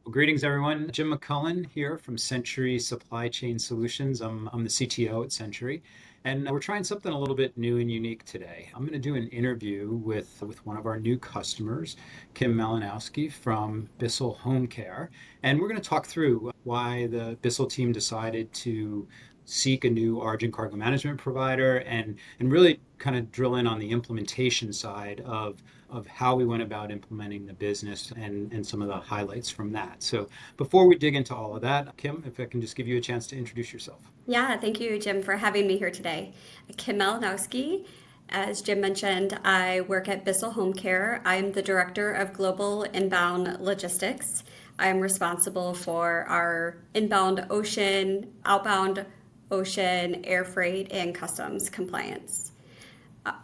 Well, greetings, everyone. Jim McCullen here from Century Supply Chain Solutions. I'm the CTO at Century, and we're trying something a little bit new and unique today. I'm going to do an interview with one of our new customers, Kim Malinowski from Bissell Homecare, and we're going to talk through why the Bissell team decided to seek a new origin cargo management provider and really kind of drill in on the implementation side of how we went about implementing the business and some of the highlights from that. So before we dig into all of that, Kim, if I can just give you a chance to introduce yourself. Yeah, thank you, Jim, for having me here today. Kim Malinowski. As Jim mentioned, I work at Bissell Homecare. I'm the Director of Global Inbound Logistics. I'm responsible for our inbound ocean, outbound ocean, air freight, and customs compliance.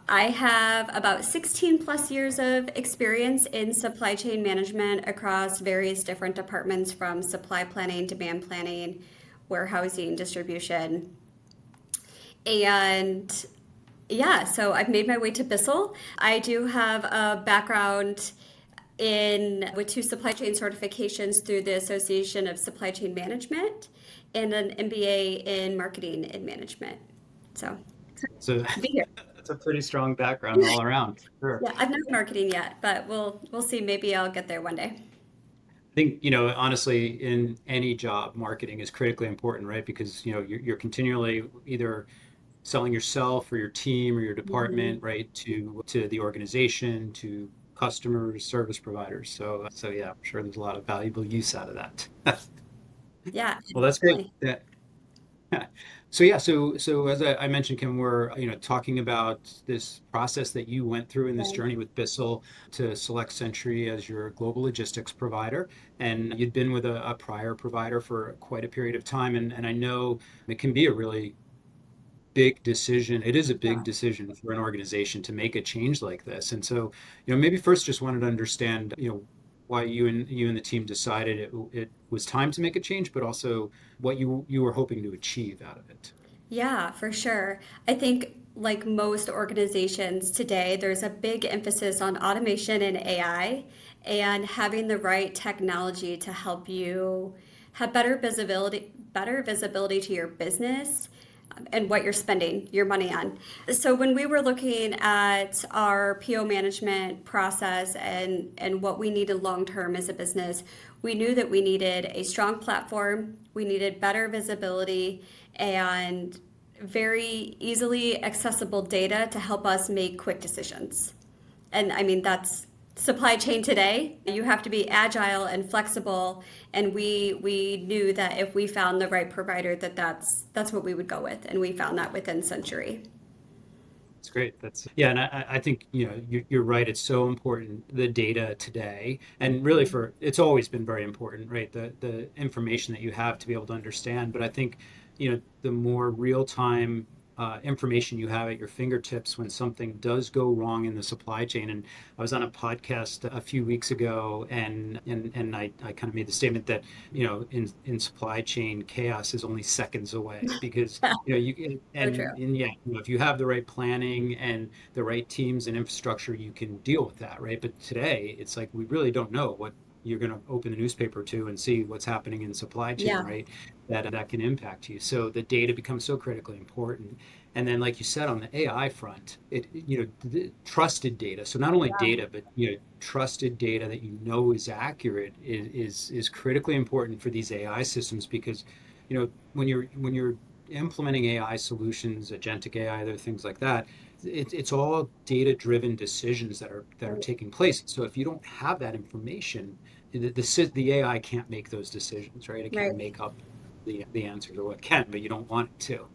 I have about 16 plus years of experience in supply chain management across various different departments from supply planning, demand planning, warehousing, distribution. And yeah, so I've made my way to Bissell. I do have a background in with two supply chain certifications through the Association of Supply Chain Management and an MBA in marketing and management. So, So be here. that's a pretty strong background all around, for sure. Yeah, I've not marketing yet, but we'll see. Maybe I'll get there one day. I think, honestly, in any job, marketing is critically important, right? Because, you're continually either selling yourself or your team or your Mhm. department, right, to the organization, to customers, service providers. So yeah, I'm sure there's a lot of valuable use out of that. Yeah, Well, that's great. definitely. Yeah. So yeah, so as I mentioned, Kim, we're talking about this process that you went through in this Right. journey with Bissell to select Century as your global logistics provider, and you'd been with a prior provider for quite a period of time, and I know it can be a really big decision. It is a big Yeah. decision for an organization to make a change like this, and so maybe first just wanted to understand why you and the team decided it was time to make a change, but also what you were hoping to achieve out of it. Yeah, for sure. I think, like most organizations today, there's a big emphasis on automation and AI and having the right technology to help you have better visibility to your business and what you're spending your money on. So when we were looking at our PO management process and what we needed long term as a business, we knew that we needed a strong platform, we needed better visibility, and very easily accessible data to help us make quick decisions. And I mean, that's supply chain today. You have to be agile and flexible. And we knew that if we found the right provider, that's what we would go with. And we found that within Century. It's great. That's yeah, and I think you're right. It's so important, the data today, and really for it's always been very important, right? The information that you have to be able to understand. But I think the more real time information you have at your fingertips when something does go wrong in the supply chain. And I was on a podcast a few weeks ago, and I kind of made the statement that in supply chain chaos is only seconds away because you So true. and yeah, if you have the right planning and the right teams and infrastructure, you can deal with that, right? But today, it's like we really don't know what you're going to open the newspaper to and see what's happening in supply chain, Yeah. right? That can impact you. So the data becomes so critically important. And then, like you said, on the AI front, trusted data. So not only Yeah. data, but trusted data that is accurate is critically important for these AI systems because when you're implementing AI solutions, agentic AI, other things like that, it's all data-driven decisions that are Right. taking place. So if you don't have that information, the AI can't make those decisions, right? It can't Right. make up the answers, or what can, but you don't want it to.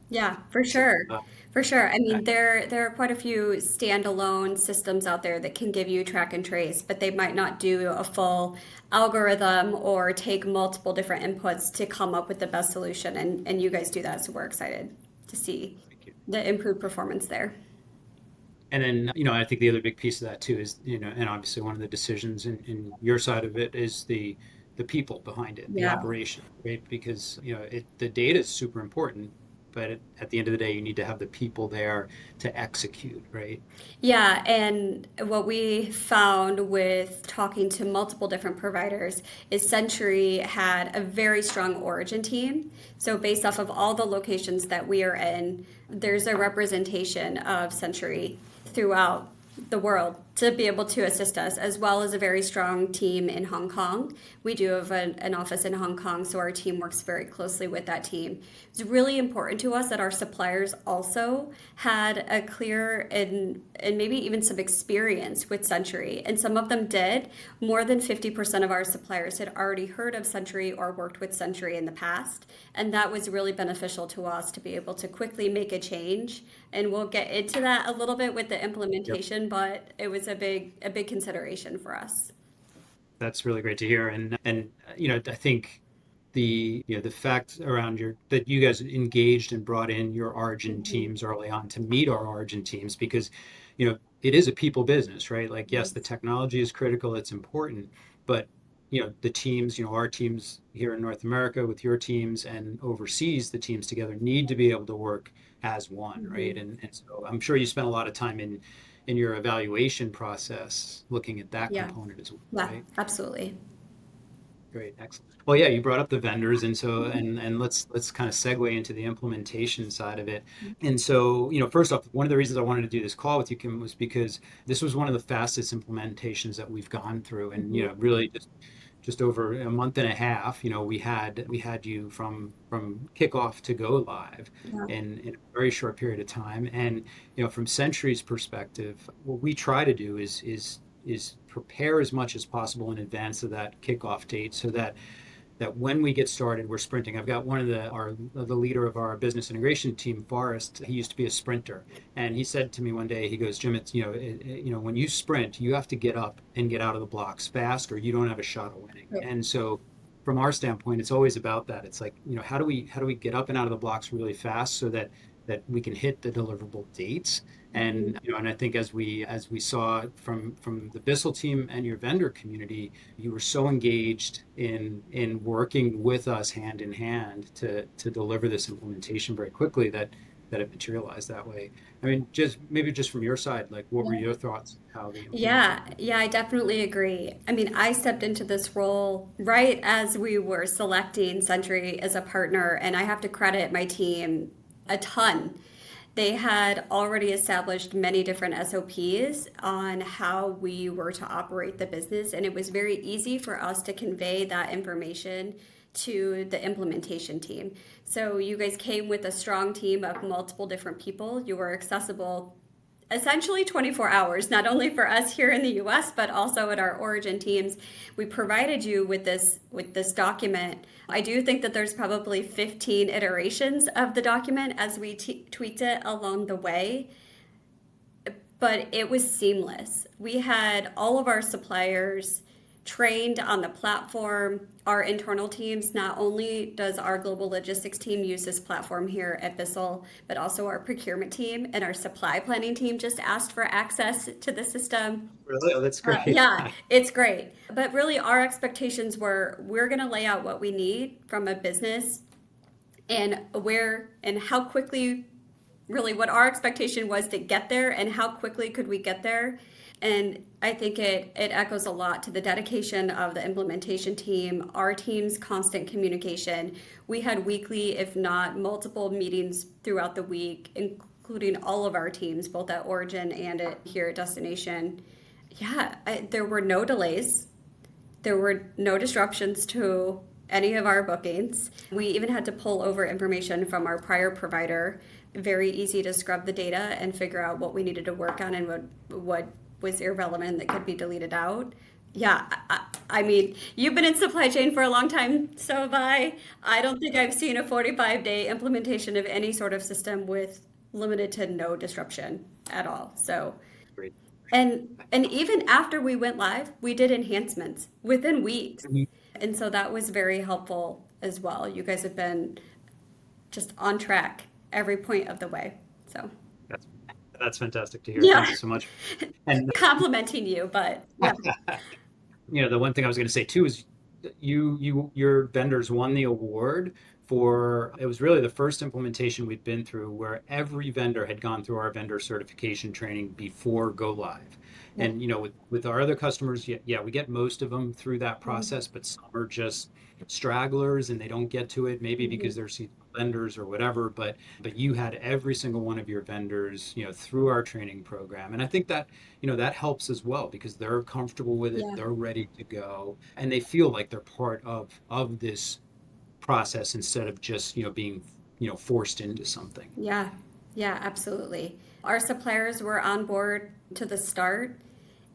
Yeah, for So, sure. For sure. I uh, mean, there are quite a few standalone systems out there that can give you track and trace, but they might not do a full algorithm or take multiple different inputs to come up with the best solution. And you guys do that, so we're excited to see thank you. the improved performance there. And then, I think the other big piece of that too is, and obviously one of the decisions in your side of it is the people behind it, the Yeah. operation, right? Because, the data is super important, but at the end of the day, you need to have the people there to execute, right? Yeah, and what we found with talking to multiple different providers is Century had a very strong origin team. So, based off of all the locations that we are in, there's a representation of Century throughout the world to be able to assist us, as well as a very strong team in Hong Kong. We do have an office in Hong Kong, so our team works very closely with that team. It's really important to us that our suppliers also had a clear and maybe even some experience with Century, and some of them did. More than 50% of our suppliers had already heard of Century or worked with Century in the past, and that was really beneficial to us to be able to quickly make a change. And we'll get into that a little bit with the Yep. implementation, but it was a big consideration for us. That's really great to hear. And I think the fact around your that you guys engaged and brought in your origin Mhm. teams early on to meet our origin teams because it is a people business, right? Like, yes, the Yes. technology is critical, it's important, but the teams, our teams here in North America with your teams and overseas, the teams together need to be able to work as one, right? Mhm. And so I'm sure you spent a lot of time in your evaluation process looking at that Yeah. component as well, Yeah, right? absolutely. Great, excellent. Well, yeah, you brought up the vendors, and so and let's kind of segue into the implementation side of it. And so, first off, one of the reasons I wanted to do this call with you, Kim, was because this was one of the fastest implementations that we've gone through, and Mhm. really just over a month and a half, we had you from kickoff to go live Yeah. in a very short period of time. And from Century's perspective, what we try to do is prepare as much as possible in advance of that kickoff date so that when we get started, we're sprinting. I've got one of the leader of our business integration team, Forrest. He used to be a sprinter, and he said to me one day, he goes, "Jim, it's when you sprint, you have to get up and get out of the blocks fast, or you don't have a shot of winning." Right. And so, from our standpoint, it's always about that. It's like, how do we get up and out of the blocks really fast so that we can hit the deliverable dates. Mhm. And I think as we saw from the Bissell team and your vendor community, you were so engaged in working with us hand in hand to deliver this implementation very quickly that it materialized that way. I mean, maybe just from your side, like what were your thoughts on how the Yeah, implementation? yeah, I definitely agree. I mean, I stepped into this role right as we were selecting Century as a partner, and I have to credit my team a ton. They had already established many different SOPs on how we were to operate the business, and it was very easy for us to convey that information to the implementation team. So you guys came with a strong team of multiple different people. You were accessible essentially 24 hours, not only for us here in the US, but also at our origin teams. We provided you with this document. I do think that there's probably 15 iterations of the document as we tweaked it along the way, but it was seamless. We had all of our suppliers trained on the platform. Our internal teams, not only does our global logistics team use this platform here at Bissell, but also our procurement team and our supply planning team just asked for access to the system. Really? Oh, that's great. Yeah, it's great. But really, our expectations were we're going to lay out what we need from a business and where and how quickly, really what our expectation was to get there and how quickly could we get there. And I think it echoes a lot to the dedication of the implementation team, our team's constant communication. We had weekly, if not multiple meetings throughout the week, including all of our teams, both at Origin and here at Destination. Yeah, there were no delays. There were no disruptions to any of our bookings. We even had to pull over information from our prior provider. Very easy to scrub the data and figure out what we needed to work on and what was irrelevant that could be deleted out. Yeah, I mean, you've been in supply chain for a long time, so have I. I don't think I've seen a 45-day implementation of any sort of system with limited to no disruption at all. So Great. and even after we went live, we did enhancements within weeks. And so that was very helpful as well. You guys have been just on track every point of the way. So, That's that's fantastic to hear. Thank yeah, you so much. And complimenting you, but yeah. the one thing I was going to say too is your vendors won the award it was really the first implementation we'd been through where every vendor had gone through our vendor certification training before go live. Yeah. And with our other customers, yeah, we get most of them through that Mhm. process, but some are just stragglers and they don't get to it, maybe because Mhm. they're seasonal vendors or whatever. But you had every single one of your vendors, through our training program. And I think that, that helps as well because they're comfortable with it, Yeah. they're ready to go, and they feel like they're part of this process instead of just being forced into something. Yeah. Yeah, absolutely. Our suppliers were on board to the start,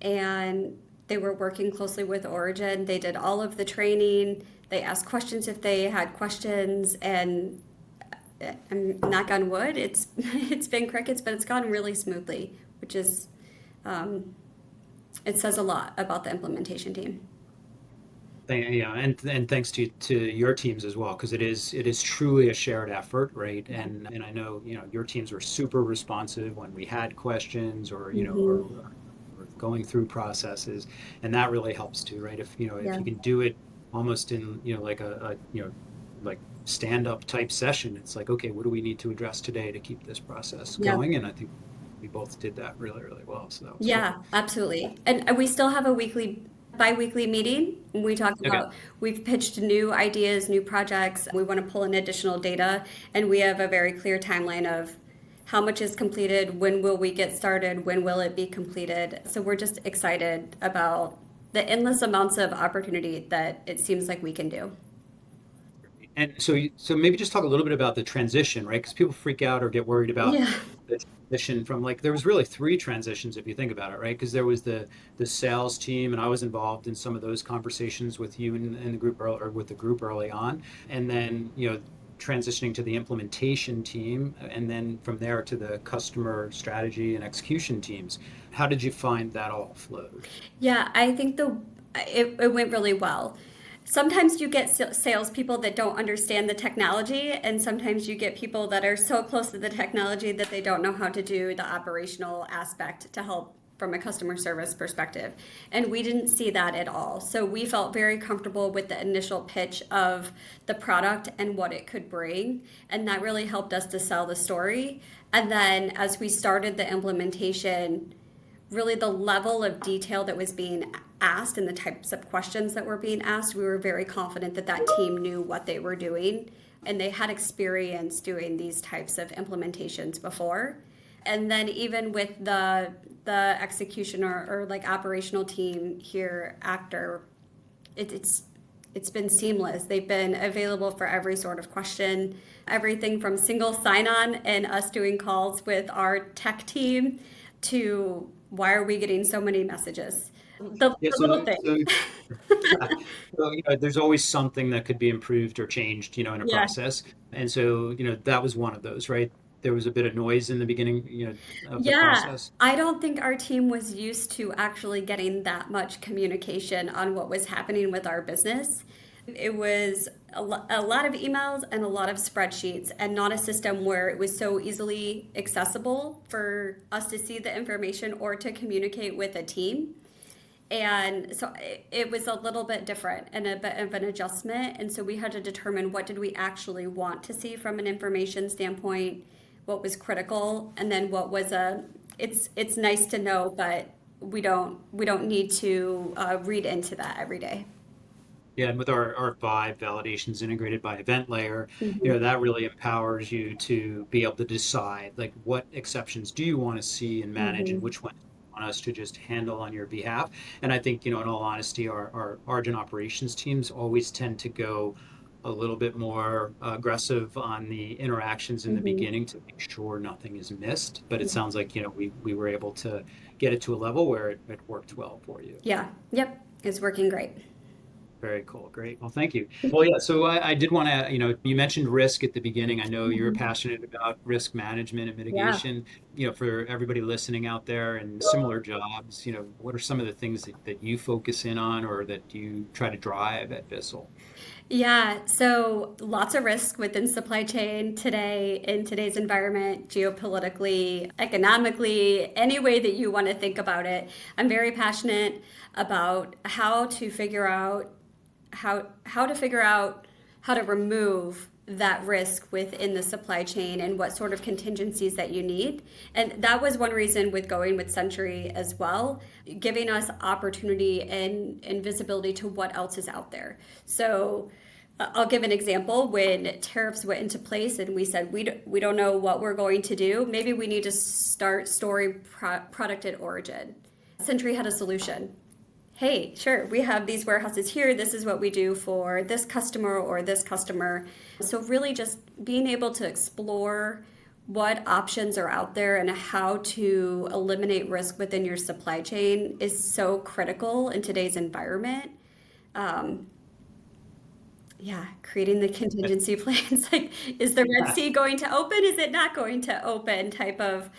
and they were working closely with Origin. They did all of the training. They asked questions if they had questions, and I'm knock on wood, it's it's been crickets, but it's gone really smoothly, which is um, it says a lot about the implementation team. Yeah, and thanks to your teams as well, because it is truly a shared effort, right? Yeah. And I know your teams were super responsive when we had questions or Hmm. or going through processes, and that really helps too, right? If Yeah. you can do it almost in like a like stand up type session, it's like, okay, what do we need to address today to keep this process Yeah. going? And I think we both did that really, really well, so that was cool. Yeah, absolutely. And we still have a bi-weekly meeting. We talk Okay. about, we've pitched new ideas, new projects. We want to pull in additional data, and we have a very clear timeline of how much is completed, when will we get started, when will it be completed. So we're just excited about the endless amounts of opportunity that it seems like we can do. And so maybe just talk a little bit about the transition, right? Because people freak out or get worried about Yeah. the transition from, like, there was really three transitions if you think about it, right? Because there was the sales team, and I was involved in some of those conversations with you in the group early, or with the group early on, and then transitioning to the implementation team, and then from there to the customer strategy and execution teams. How did you find that all flowed? Yeah, I think it went really well. Sometimes you get salespeople that don't understand the technology, and sometimes you get people that are so close to the technology that they don't know how to do the operational aspect to help from a customer service perspective. And we didn't see that at all. So we felt very comfortable with the initial pitch of the product and what it could bring. And that really helped us to sell the story. And then as we started the implementation, really the level of detail that was being asked and the types of questions that were being asked, we were very confident that that team knew what they were doing and they had experience doing these types of implementations before. And then even with the execution or like operational team here after, it's it's been seamless. They've been available for every sort of question, everything from single sign-on and us doing calls with our tech team to why are we getting so many messages? Yeah, The little things. so, there's always something that could be improved or changed, in a Yeah. process. And so, that was one of those, right? There was a bit of noise in the beginning, of the Yeah, process. I don't think our team was used to actually getting that much communication on what was happening with our business. It was a lot of emails and a lot of spreadsheets, and not a system where it was so easily accessible for us to see the information or to communicate with a team. And so it was a little bit different and a bit of an adjustment. And so we had to determine what did we actually want to see from an information standpoint, what was critical, and then what was a it's nice to know, but we don't need to read into that every day. Yeah, and with our Vive validations integrated by event layer, Mhm. that really empowers you to be able to decide, like, what exceptions do you want to see and manage and Mhm. which ones you want us to just handle on your behalf. And I think, in all honesty, our Argent operations teams always tend to go a little bit more aggressive on the interactions in the Mhm. beginning to make sure nothing is missed. But it sounds like, we were able to get it to a level where it worked well for you. Yeah. Yep. It's working great. Very cool. Great. Well, thank you. Well, yeah, so I did want to, you mentioned risk at the beginning. I know you're Mhm. passionate about risk management and Yeah. mitigation. For everybody listening out there and similar jobs, what are some of the things that you focus in on or that you try to drive at Bissell? Yeah, so lots of risk within supply chain today in today's environment, geopolitically, economically, any way that you want to think about it. I'm very passionate about how to figure out how to remove that risk within the supply chain and what sort of contingencies that you need. And that was one reason with going with Century as well, giving us opportunity and visibility to what else is out there. So I'll give an example. When tariffs went into place and we said we don't know what we're going to do, maybe we need to start storing product at origin. Century had a solution. Hey, sure, we have these warehouses here. This is what we do for this customer or this customer. So really just being able to explore what options are out there and how to eliminate risk within your supply chain is so critical in today's environment. Um, yeah, creating the contingency plans. Like, is the Red Yeah. Sea going to open? Is it not going to open? Type of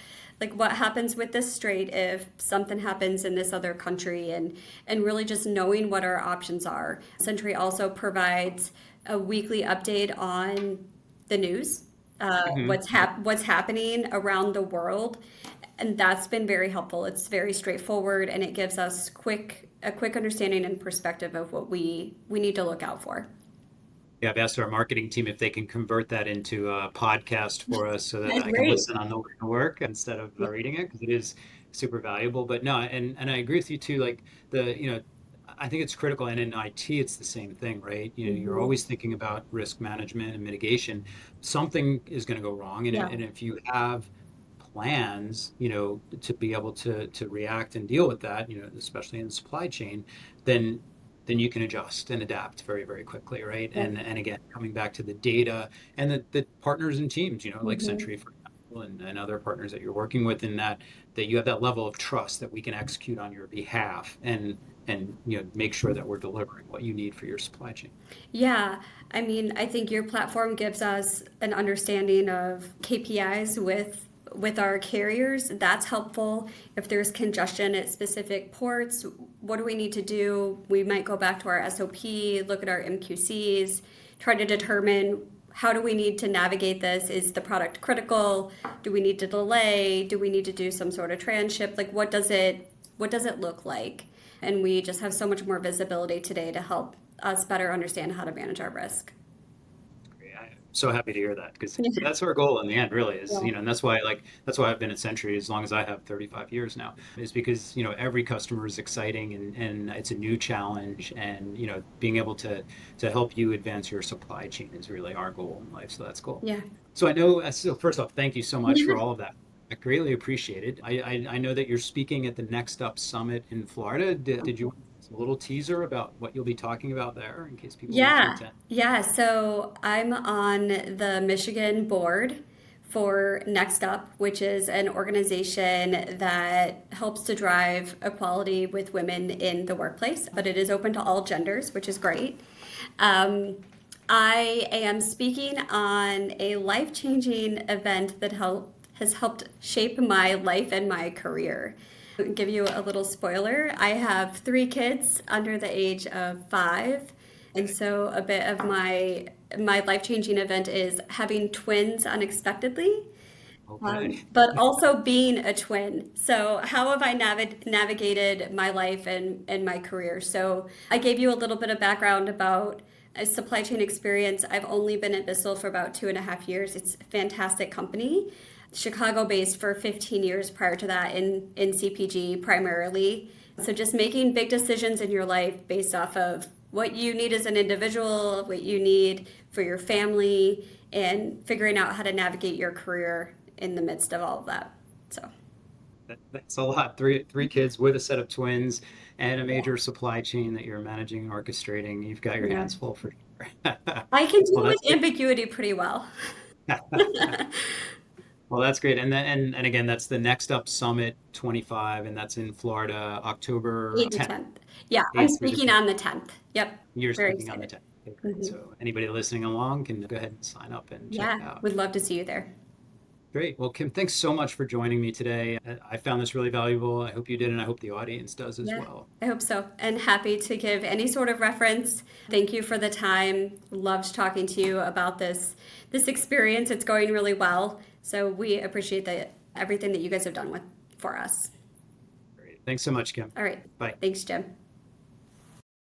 like what happens with this strait if something happens in this other country, and really just knowing what our options are. Century also provides a weekly update on the news, Mhm. what's happening around the world, and that's been very helpful. It's very straightforward, and it gives us a quick understanding and perspective of what we need to look out for. Yeah, I've asked our marketing team if they can convert that into a podcast for us so that That's I can great. listen on the way to work instead of Yeah. reading it because it is super valuable. But no, and I agree with you too. Like I think it's critical, and in IT, it's the same thing, right? You're Mhm. always thinking about risk management and mitigation. Something is going to go wrong, and Yeah. and if you have plans, to be able to react and deal with that, especially in the supply chain, then you can adjust and adapt very, very quickly, right? Yeah. And again, coming back to the data and the partners and teams, like Mhm. Century, for example, and other partners that you're working with, in that you have that level of trust that we can execute on your behalf and make sure that we're delivering what you need for your supply chain. Yeah, I mean, I think your platform gives us an understanding of KPIs with our carriers. That's helpful. If there's congestion at specific ports, what do we need to do? We might go back to our SOP, look at our MQCs, try to determine how do we need to navigate this? Is the product critical? Do we need to delay? Do we need to do some sort of transship? Like what does it look like? And we just have so much more visibility today to help us better understand how to manage our risk. Great. I'm so happy to hear that because Yeah. that's our goal in the end, really, is, Yeah. and that's why I've been at Century as long as I have 35 years now, is because, every customer is exciting and it's a new challenge and, being able to help you advance your supply chain is really our goal in life. So that's cool. Yeah. So I know, so first off, thank you so much for Yeah. all of that. I greatly appreciate it. I know that you're speaking at the Next Up Summit in Florida. Did you want a little teaser about what you'll be talking about there in case people want to Yeah. attend? Yeah. So I'm on the Michigan board for Next Up, which is an organization that helps to drive equality with women in the workplace, but it is open to all genders, which is great. Um, I am speaking on a life changing event that has helped shape my life and my career. I'll give you a little spoiler. I have three kids under the age of 5. And so a bit of my life changing event is having twins unexpectedly, Okay. but also being a twin. So, how have I navigated my life and my career? So, I gave you a little bit of background about a supply chain experience. I've only been at Bissell for about 2.5 years. It's a fantastic company. Chicago based for 15 years prior to that in CPG primarily. So, just making big decisions in your life based off of what you need as an individual, what you need for your family, and figuring out how to navigate your career in the midst of all of that. So, That's a lot. Three kids with a set of twins and a yeah. major supply chain that you're managing and orchestrating. You've got your Yeah. hands full for sure. I can Well, deal with that's great. ambiguity pretty well. Well, that's great. And then and again, that's the Next Up Summit 25, and that's in Florida, October 8 to 10th, 10th. Yeah, I'm 8th through the speaking 10th. on the 10th. Yep. You're Very speaking on the excited. 10th. Okay, great. Hmm. So anybody listening along can go ahead and sign up and check Yeah, it out. would love to see you there. Great. Well, Kim, thanks so much for joining me today. I found this really valuable. I hope you did, and I hope the audience does as Yeah, well. I hope so. And happy to give any sort of reference. Thank you for the time. Loved talking to you about this experience. It's going really well. So we appreciate everything that you guys have done for us. Great. Thanks so much, Kim. All right. Bye. Thanks, Jim.